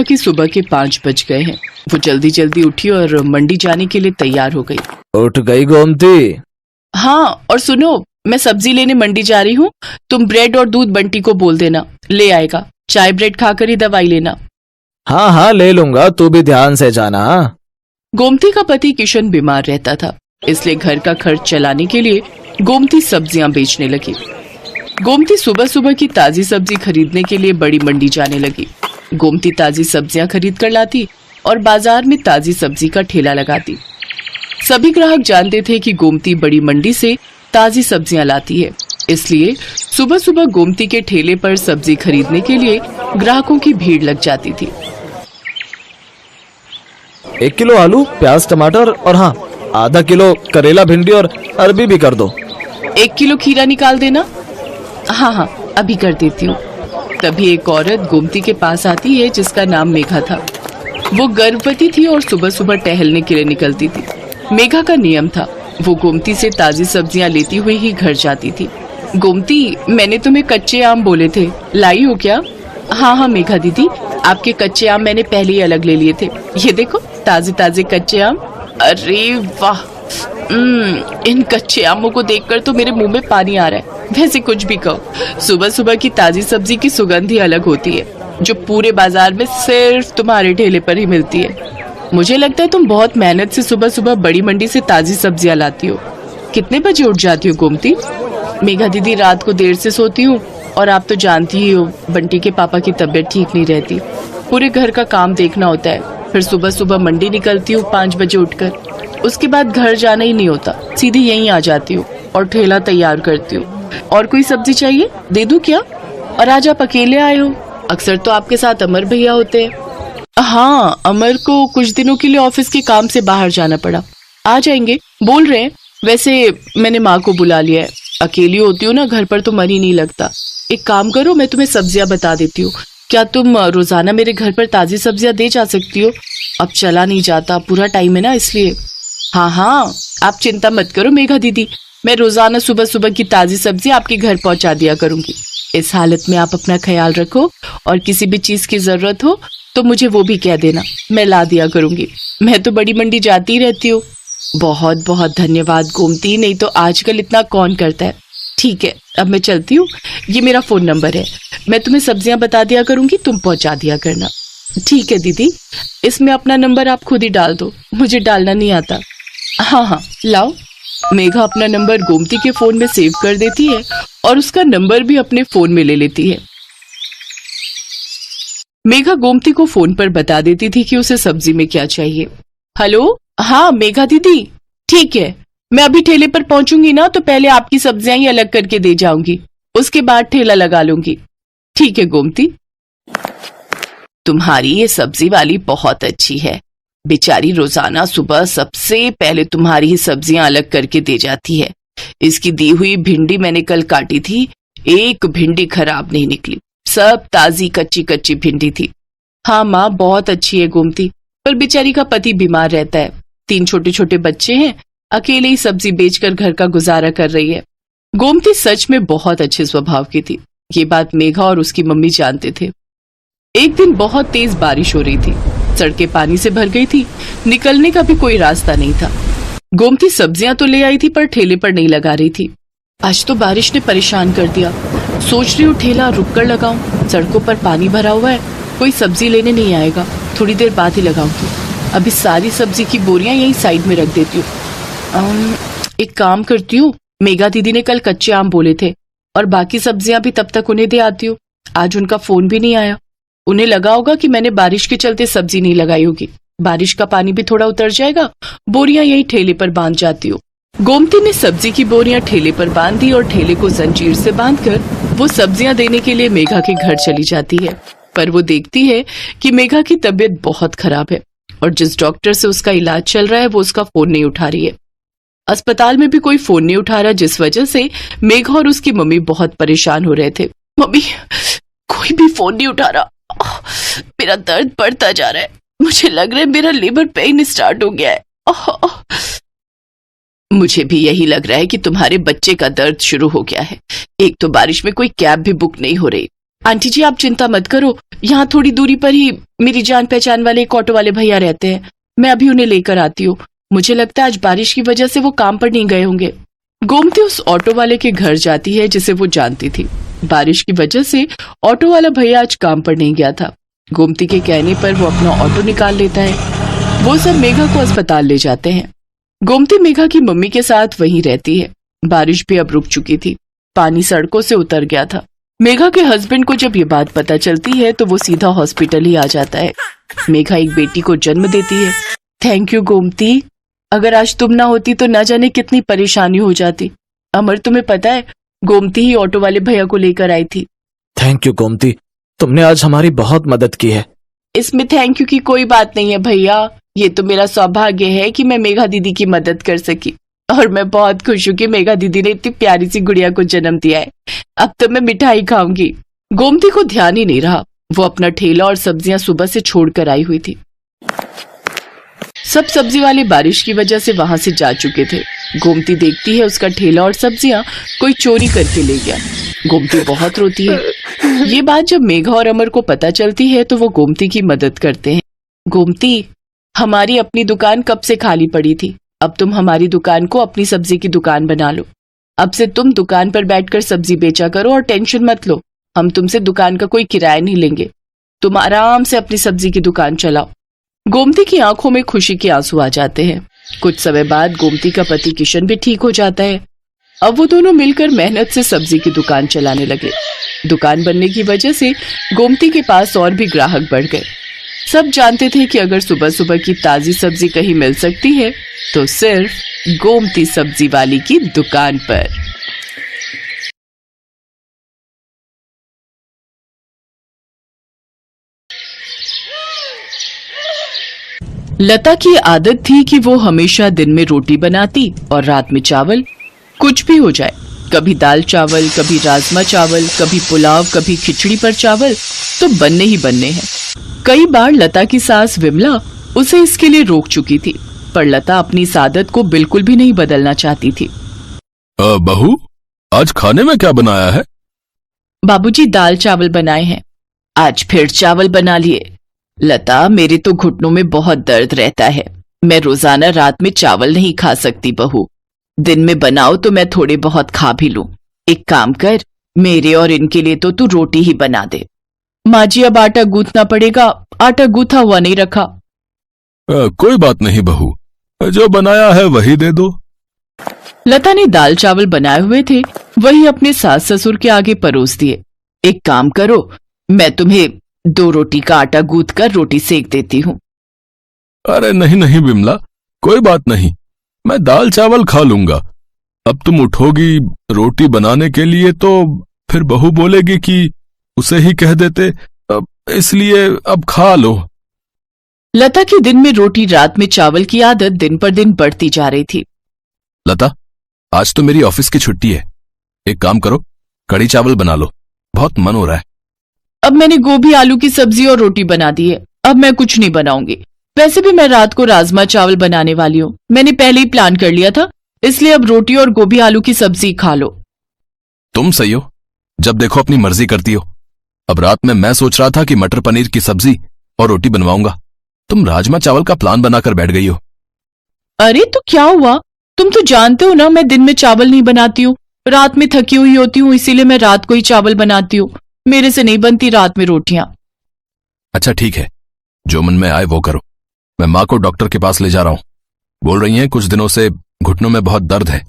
देखा कि सुबह के 5 बज गए हैं। वो जल्दी जल्दी उठी और मंडी जाने के लिए तैयार हो गई। उठ गई गोमती? हाँ, और सुनो, मैं सब्जी लेने मंडी जा रही हूँ। तुम ब्रेड और दूध बंटी को बोल देना, ले आएगा। चाय ब्रेड खाकर ही दवाई लेना। हाँ हाँ ले लूंगा, तू भी ध्यान से जाना। गोमती का पति किशन बीमार रहता था, इसलिए घर का खर्च चलाने के लिए गोमती सब्जियां बेचने लगी। गोमती सुबह सुबह की ताजी सब्जी खरीदने के लिए बड़ी मंडी जाने लगी। गोमती ताजी सब्जियां खरीद कर लाती और बाजार में ताजी सब्जी का ठेला लगाती। सभी ग्राहक जानते थे कि गोमती बड़ी मंडी से ताजी सब्जियां लाती है, इसलिए सुबह सुबह गोमती के ठेले पर सब्जी खरीदने के लिए ग्राहकों की भीड़ लग जाती थी। 1 किलो आलू, प्याज, टमाटर और हाँ आधा किलो करेला, भिंडी और अरबी भी कर दो। 1 किलो खीरा निकाल देना। हाँ हाँ, अभी कर देती हूँ। तभी एक औरत गोमती के पास आती है जिसका नाम मेघा था। वो गर्भवती थी और सुबह सुबह टहलने के लिए निकलती थी। मेघा का नियम था, वो गोमती से ताजी सब्जियां लेती हुई ही घर जाती थी। गोमती, मैंने तुम्हें कच्चे आम बोले थे, लाई हो क्या? हाँ हाँ मेघा दीदी, आपके कच्चे आम मैंने पहले ही अलग ले लिए थे। ये देखो ताजे ताजे कच्चे आम। अरे वाह, इन कच्चे आमों को देखकर तो मेरे मुंह में पानी आ रहा है। वैसे कुछ भी कहो, सुबह सुबह की ताजी सब्जी की सुगंध ही अलग होती है, जो पूरे बाजार में सिर्फ तुम्हारे ठेले पर ही मिलती है। मुझे लगता है तुम बहुत मेहनत से सुबह सुबह बड़ी मंडी से ताजी सब्जियां लाती हो। कितने बजे उठ जाती हो गोमती? मेघा दीदी, रात को देर से सोती हूँ और आप तो जानती ही हो, बंटी के पापा की तबीयत ठीक नहीं रहती। पूरे घर का काम देखना होता है। फिर सुबह सुबह मंडी निकलती हूँ 5 बजे उठकर। उसके बाद घर जाना ही नहीं होता, सीधी यहीं आ जाती हूँ और ठेला तैयार करती हूँ। और कोई सब्जी चाहिए, दे दूं क्या? और आज आप अकेले आए हो? अक्सर तो आपके साथ अमर भैया होते हैं। हाँ, अमर को कुछ दिनों के लिए ऑफिस के काम से बाहर जाना पड़ा। आ जाएंगे बोल रहे हैं। वैसे मैंने माँ को बुला लिया है। अकेली होती हूँ ना घर पर तो मन ही नहीं लगता। एक काम करो, मैं तुम्हें सब्जियां बता देती हूँ। क्या तुम रोजाना मेरे घर पर ताजी सब्जियां दे जा सकती हो? अब चला नहीं जाता, पूरा टाइम है ना, इसलिए। हाँ हाँ, आप चिंता मत करो मेघा दीदी, मैं रोजाना सुबह सुबह की ताजी सब्जी आपके घर पहुंचा दिया करूंगी। इस हालत में आप अपना ख्याल रखो और किसी भी चीज की जरूरत हो तो मुझे वो भी कह देना, मैं ला दिया करूंगी। मैं तो बड़ी मंडी जाती रहती हूँ। बहुत बहुत धन्यवाद गोमती, नहीं तो आजकल इतना कौन करता है। ठीक है, अब मैं चलती हूँ। ये मेरा फोन नंबर है, मैं तुम्हें सब्जियां बता दिया करूंगी, तुम पहुंचा दिया करना। ठीक है दीदी, इसमें अपना नंबर आप खुद ही डाल दो, मुझे डालना नहीं आता। हाँ हाँ लाओ। मेघा अपना नंबर गोमती के फोन में सेव कर देती है और उसका नंबर भी अपने फोन में ले लेती है। मेघा गोमती को फोन पर बता देती थी कि उसे सब्जी में क्या चाहिए। हेलो, हाँ मेघा दीदी, ठीक है, मैं अभी ठेले पर पहुंचूंगी ना, तो पहले आपकी सब्जियां ही अलग करके दे जाऊंगी, उसके बाद ठेला लगा लूंगी। ठीक है गोमती। तुम्हारी ये सब्जी वाली बहुत अच्छी है, बेचारी रोजाना सुबह सबसे पहले तुम्हारी ही सब्जियां अलग करके दे जाती है। इसकी दी हुई भिंडी मैंने कल काटी थी, एक भिंडी खराब नहीं निकली, सब ताजी कच्ची कच्ची भिंडी थी। हाँ माँ, बहुत अच्छी है गोमती, पर बेचारी का पति बीमार रहता है, 3 छोटे छोटे बच्चे हैं, अकेले ही सब्जी बेचकर घर का गुजारा कर रही है। गोमती सच में बहुत अच्छे स्वभाव की थी, ये बात मेघा और उसकी मम्मी जानते थे। एक दिन बहुत तेज बारिश हो रही थी, सड़कें पानी से भर गई थी, निकलने का भी कोई रास्ता नहीं था। गोमती सब्जियां तो ले आई थी पर ठेले पर नहीं लगा रही थी। आज तो बारिश ने परेशान कर दिया, सोच रही हूँ ठेला रुक कर लगाऊं, सड़कों पर पानी भरा हुआ है, कोई सब्जी लेने नहीं आएगा, थोड़ी देर बाद ही लगाऊंगी। अभी सारी सब्जी की बोरियां यहीं साइड में रख देती हूँ। एक काम करती हूँ, मेघा दीदी ने कल कच्चे आम बोले थे और बाकी सब्जियां भी तब तक उन्हें दे आती हूँ। आज उनका फोन भी नहीं आया, उन्हें लगा होगा कि मैंने बारिश के चलते सब्जी नहीं लगाई होगी। बारिश का पानी भी थोड़ा उतर जाएगा, बोरियां यही ठेले पर बांध जाती हूँ। गोमती ने सब्जी की बोरियां ठेले पर बांध दी और ठेले को जंजीर से बांधकर वो सब्जियां देने के लिए मेघा के घर चली जाती है। पर वो देखती है कि मेघा की तबीयत बहुत खराब है और जिस डॉक्टर से उसका इलाज चल रहा है वो उसका फोन नहीं उठा रही है। अस्पताल में भी कोई फोन नहीं उठा रहा, जिस वजह से मेघा और उसकी मम्मी बहुत परेशान हो रहे थे। मम्मी, कोई भी फोन नहीं उठा रहा, मेरा दर्द बढ़ता जा रहा है, मुझे लग रहा है मेरा लेबर पेन स्टार्ट हो गया है। मुझे भी यही लग रहा है कि तुम्हारे बच्चे का दर्द शुरू हो गया है। एक तो बारिश में कोई कैब भी बुक नहीं हो रही, आंटी जी आप चिंता मत करो, यहाँ थोड़ी दूरी पर ही मेरी जान पहचान वाले एक ऑटो वाले भैया रहते हैं, मैं अभी उन्हें लेकर आती हूँ। मुझे लगता है आज बारिश की वजह से वो काम पर नहीं गए होंगे। गोमती उस ऑटो वाले के घर जाती है जिसे वो जानती थी। बारिश की वजह से ऑटो वाला भैया आज काम पर नहीं गया था। गोमती के कहने पर वो अपना ऑटो निकाल लेता है। वो सब मेघा को अस्पताल ले जाते हैं। गोमती मेघा की मम्मी के साथ वहीं रहती है। बारिश भी अब रुक चुकी थी, पानी सड़कों से उतर गया था। मेघा के हस्बैंड को जब ये बात पता चलती है तो वो सीधा हॉस्पिटल ही आ जाता है। मेघा एक बेटी को जन्म देती है। थैंक यू गोमती, अगर आज तुम ना होती तो न जाने कितनी परेशानी हो जाती। अमर तुम्हें पता है गोमती ही ऑटो वाले भैया को लेकर आई थी। थैंक यू गोमती, तुमने आज हमारी बहुत मदद की है। इसमें थैंक यू की कोई बात नहीं है भैया, ये तो मेरा सौभाग्य है कि मैं मेघा दीदी की मदद कर सकी। और मैं बहुत खुश हूँ कि मेघा दीदी ने इतनी प्यारी सी गुड़िया को जन्म दिया है। अब तो मैं मिठाई खाऊंगी। गोमती को ध्यान ही नहीं रहा, वो अपना ठेला और सब्जियां सुबह से छोड़कर आई हुई थी। सब सब्जी वाले बारिश की वजह से वहां से जा चुके थे। गोमती देखती है उसका ठेला और सब्जियां कोई चोरी करके ले गया। गोमती बहुत रोती है। ये बात जब मेघा और अमर को पता चलती है तो वो गोमती की मदद करते हैं। गोमती, हमारी अपनी दुकान कब से खाली पड़ी थी, अब तुम हमारी दुकान को अपनी सब्जी की दुकान बना लो। अब से तुम दुकान पर बैठकर सब्जी बेचा करो और टेंशन मत लो, हम तुमसे दुकान का कोई किराया नहीं लेंगे। तुम आराम से अपनी सब्जी की दुकान चलाओ। गोमती की आंखों में खुशी के आंसू आ जाते हैं। कुछ समय बाद गोमती का पति किशन भी ठीक हो जाता है। अब वो दोनों मिलकर मेहनत से सब्जी की दुकान चलाने लगे। दुकान बनने की वजह से गोमती के पास और भी ग्राहक बढ़ गए। सब जानते थे कि अगर सुबह सुबह की ताजी सब्जी कहीं मिल सकती है तो सिर्फ गोमती सब्जी वाली की दुकान पर। लता की आदत थी कि वो हमेशा दिन में रोटी बनाती और रात में चावल। कुछ भी हो जाए, कभी दाल चावल, कभी राजमा चावल, कभी पुलाव, कभी खिचड़ी पर चावल तो बनने ही बनने हैं। कई बार लता की सास विमला उसे इसके लिए रोक चुकी थी, पर लता अपनी इस आदत को बिल्कुल भी नहीं बदलना चाहती थी। बहू, आज खाने में क्या बनाया है? बाबूजी दाल चावल बनाए हैं। आज फिर चावल बना लिए। लता, मेरे तो घुटनों में बहुत दर्द रहता है, मैं रोजाना रात में चावल नहीं खा सकती बहू। दिन में बनाओ तो मैं थोड़े बहुत खा भी लूं। एक काम कर, मेरे और इनके लिए तो तू रोटी ही बना दे। माँ जी, अब आटा गूंथना पड़ेगा, आटा गूंथा हुआ नहीं रखा। कोई बात नहीं बहू, जो बनाया है वही दे दो। लता ने दाल चावल बनाए हुए थे, वही अपने सास ससुर के आगे परोस दिए। एक काम करो, मैं तुम्हें 2 रोटी का आटा गूंथ कर रोटी सेक देती हूँ। अरे नहीं नहीं विमला, कोई बात नहीं, मैं दाल चावल खा लूंगा। अब तुम उठोगी रोटी बनाने के लिए तो फिर बहू बोलेगी कि उसे ही कह देते, इसलिए अब खा लो। लता की दिन में रोटी रात में चावल की आदत दिन पर दिन बढ़ती जा रही थी। लता, आज तो मेरी ऑफिस की छुट्टी है, एक काम करो, कढ़ी चावल बना लो, बहुत मन हो रहा है। अब मैंने गोभी आलू की सब्जी और रोटी बना दी है, अब मैं कुछ नहीं बनाऊंगी। वैसे भी मैं रात को राजमा चावल बनाने वाली हूँ, मैंने पहले ही प्लान कर लिया था, इसलिए अब रोटी और गोभी आलू की सब्जी खा लो। तुम सही हो, जब देखो अपनी मर्जी करती हो। अब रात में मैं सोच रहा था कि मटर पनीर की सब्जी और रोटी बनवाऊंगा, तुम राजमा चावल का प्लान बनाकर बैठ गई हो। अरे तो क्या हुआ, तुम तो जानते हो ना मैं दिन में चावल नहीं बनाती हूँ, रात में थकी हुई होती हूँ, इसीलिए मैं रात को ही चावल बनाती हूँ। मेरे से नहीं बनती रात में रोटियां। अच्छा ठीक है, जो मन में आए वो करो। मैं माँ को डॉक्टर के पास ले जा रहा हूँ, बोल रही हैं कुछ दिनों से घुटनों में बहुत दर्द है।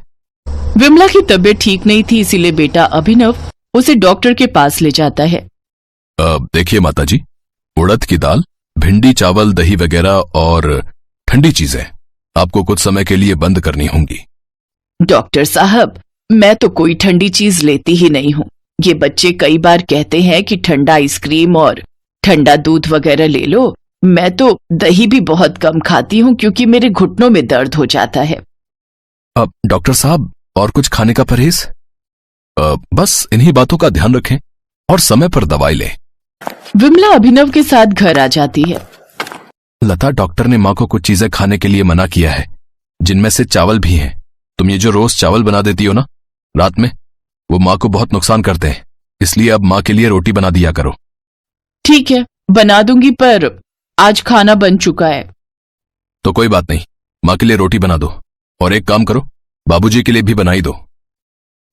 विमला की तबीयत ठीक नहीं थी, इसीलिए बेटा अभिनव उसे डॉक्टर के पास ले जाता है। देखिए माताजी, उड़द की दाल, भिंडी, चावल, दही वगैरह और ठंडी चीजें आपको कुछ समय के लिए बंद करनी होंगी। डॉक्टर साहब, मैं तो कोई ठंडी चीज लेती ही नहीं हूँ। ये बच्चे कई बार कहते हैं कि ठंडा आइसक्रीम और ठंडा दूध वगैरह ले लो। मैं तो दही भी बहुत कम खाती हूँ क्योंकि मेरे घुटनों में दर्द हो जाता है। अब डॉक्टर साहब, और कुछ खाने का परहेज? बस इन्हीं बातों का ध्यान रखें और समय पर दवाई लें। विमला अभिनव के साथ घर आ जाती है। लता, डॉक्टर ने माँ को कुछ चीजें खाने के लिए मना किया है, जिनमें से चावल भी हैं। तुम ये जो रोज चावल बना देती हो ना रात में, वो माँ को बहुत नुकसान करते हैं, इसलिए अब माँ के लिए रोटी बना दिया करो। ठीक है, बना दूंगी, पर आज खाना बन चुका है। तो कोई बात नहीं, माँ के लिए रोटी बना दो, और एक काम करो, बाबूजी के लिए भी बनाई दो।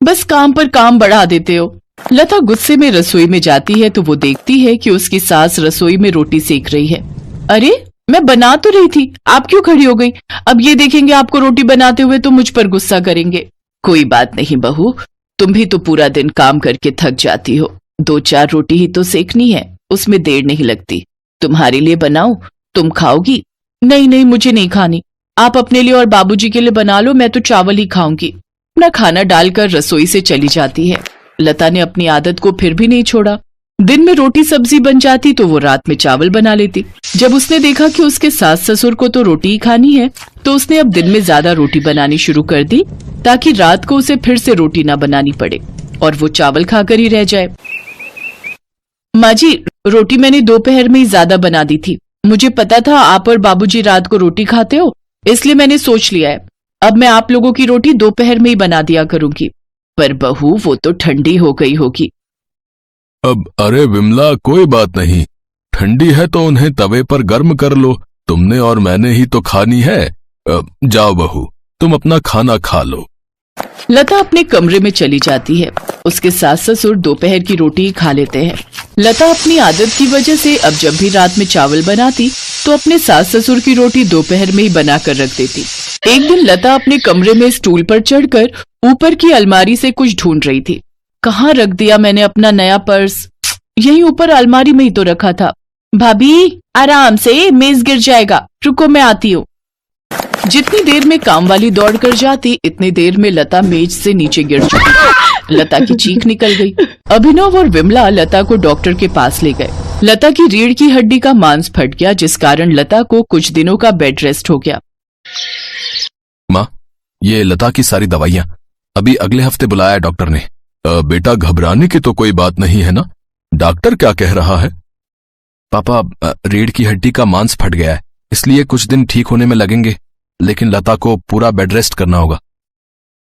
बस काम पर काम बढ़ा देते हो। लता गुस्से में रसोई में जाती है तो वो देखती है कि उसकी सास रसोई में रोटी सेक रही है। अरे, मैं बना तो रही थी, आप क्यों खड़ी हो गई? अब ये देखेंगे आपको रोटी बनाते हुए तो मुझ पर गुस्सा करेंगे। कोई बात नहीं बहू, तुम भी तो पूरा दिन काम करके थक जाती हो, 2-4 रोटी ही तो सेकनी है, उसमें देर नहीं लगती। तुम्हारे लिए बनाऊं, तुम खाओगी? नहीं नहीं, मुझे नहीं खानी, आप अपने लिए और बाबूजी के लिए बना लो, मैं तो चावल ही खाऊंगी। अपना खाना डालकर रसोई से चली जाती है। लता ने अपनी आदत को फिर भी नहीं छोड़ा। दिन में रोटी सब्जी बन जाती तो वो रात में चावल बना लेती। जब उसने देखा कि उसके सास ससुर को तो रोटी ही खानी है, तो उसने अब दिन में ज्यादा रोटी बनानी शुरू कर दी, ताकि रात को उसे फिर से रोटी ना बनानी पड़े और वो चावल खाकर ही रह जाए। माँ जी, रोटी मैंने दोपहर में ही ज्यादा बना दी थी। मुझे पता था आप और बाबूजी रात को रोटी खाते हो, इसलिए मैंने सोच लिया है अब मैं आप लोगों की रोटी दोपहर में ही बना दिया करूंगी। पर बहू, वो तो ठंडी हो गई होगी। अब अरे विमला, कोई बात नहीं, ठंडी है तो उन्हें तवे पर गर्म कर लो, तुमने और मैंने ही तो खानी है। जाओ बहू, तुम अपना खाना खा लो। लता अपने कमरे में चली जाती है। उसके सास ससुर दोपहर की रोटी ही खा लेते हैं। लता अपनी आदत की वजह से अब जब भी रात में चावल बनाती तो अपने सास ससुर की रोटी दोपहर में ही बनाकर रख देती। एक दिन लता अपने कमरे में स्टूल पर चढ़कर ऊपर की अलमारी से कुछ ढूंढ रही थी। कहाँ रख दिया मैंने अपना नया पर्स? यहीं ऊपर अलमारी में ही तो रखा था। भाभी, आराम से, मेज गिर जाएगा, रुको मैं आती हूँ। जितनी देर में काम वाली दौड़ कर जाती, इतनी देर में लता मेज से नीचे गिर चुकी थी। लता की चीख निकल गई। अभिनव और विमला लता को डॉक्टर के पास ले गए। लता की रीढ़ की हड्डी का मांस फट गया, जिस कारण लता को कुछ दिनों का बेड रेस्ट हो गया। माँ, ये लता की सारी दवाइयाँ, अभी अगले हफ्ते बुलाया है डॉक्टर ने। बेटा, घबराने की तो कोई बात नहीं है ना? डॉक्टर क्या कह रहा है? पापा, रीढ़ की हड्डी का मांस फट गया है, इसलिए कुछ दिन ठीक होने में लगेंगे, लेकिन लता को पूरा बेड रेस्ट करना होगा।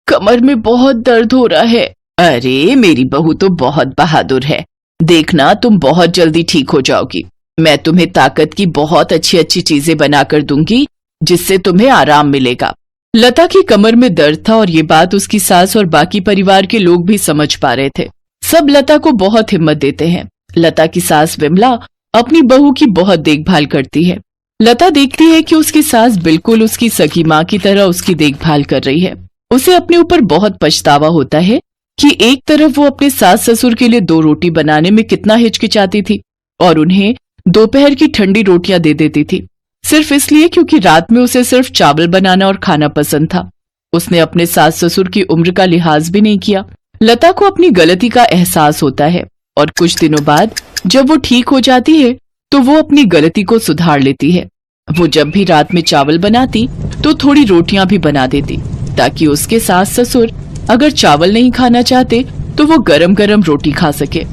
कमर में बहुत दर्द हो रहा है। अरे, मेरी बहू तो बहुत बहादुर है, देखना तुम बहुत जल्दी ठीक हो जाओगी। मैं तुम्हें ताकत की बहुत अच्छी अच्छी चीजें बनाकर दूंगी, जिससे तुम्हें आराम मिलेगा। लता की कमर में दर्द था और ये बात उसकी सास और बाकी परिवार के लोग भी समझ पा रहे थे। सब लता को बहुत हिम्मत देते हैं। लता की सास विमला अपनी बहू की बहुत देखभाल करती है। लता देखती है कि उसकी सास बिल्कुल उसकी सगी माँ की तरह उसकी देखभाल कर रही है। उसे अपने ऊपर बहुत पछतावा होता है कि एक तरफ वो अपने सास ससुर के लिए 2 रोटी बनाने में कितना हिचकिचाती थी और उन्हें दोपहर की ठंडी रोटियां दे देती थी, सिर्फ इसलिए क्योंकि रात में उसे सिर्फ चावल बनाना और खाना पसंद था। उसने अपने सास ससुर की उम्र का लिहाज भी नहीं किया। लता को अपनी गलती का एहसास होता है और कुछ दिनों बाद जब वो ठीक हो जाती है तो वो अपनी गलती को सुधार लेती है। वो जब भी रात में चावल बनाती तो थोड़ी रोटियां भी बना देती, ताकि उसके सास ससुर अगर चावल नहीं खाना चाहते तो वो गरम गरम रोटी खा सके।